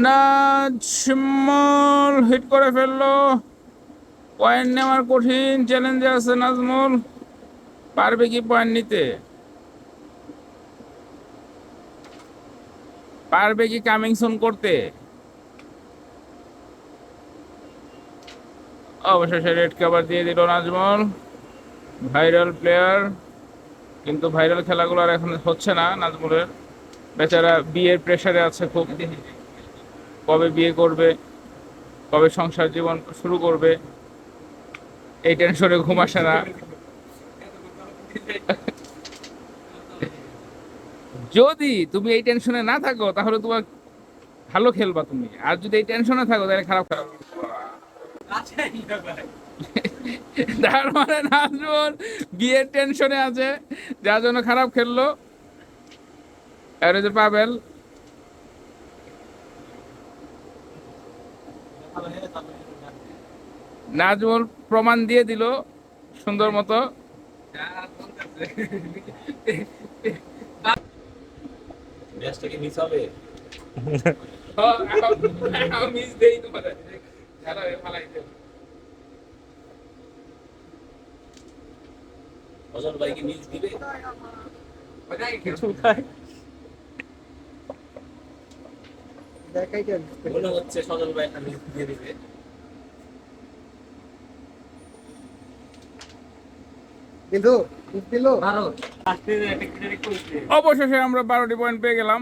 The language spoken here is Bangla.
নাজমুল হিট করে ফেললো। পয়েন্ট নেওয়ার কঠিন চ্যালেঞ্জে আছে নাজমুল। পারবে কি পয়েন্ট নিতে? পারবে কি কামিং সুন করতে? অবশেষে রেড কভার দিয়ে দিল নাজমুল। ভাইরাল প্লেয়ার, কিন্তু ভাইরাল খেলাগুলো আর এখন হচ্ছে না নাজমুলের। বেচারা বিয়ের প্রেসারে আছে খুব। কবে বিয়ে করবে, কবে সংসার জীবন শুরু করবে, এই টেনশনে ঘুম আসে না। যদি তুমি এই টেনশনে না থাকো তাহলে তোমার ভালো খেলবা তুমি, আর যদি এই টেনশনে থাকো তাহলে খারাপ খেলবা। তার মানে নাজমুল বিয়ের টেনশনে আছে, যার জন্য খারাপ খেললো। আর এই যে পাবেল, নাজমুল প্রমাণ দিয়ে দিল সুন্দর মতো। ম্যাচটা কি মিস হবে? মিস দেই তোমার ফালাইতে। ফজল ভাই কি মিস দিবে? মনে হচ্ছে সজল ভাই একটা মিস দিয়ে দিবে। অবশেষে আমরা 12টি পয়েন্ট পেয়ে গেলাম।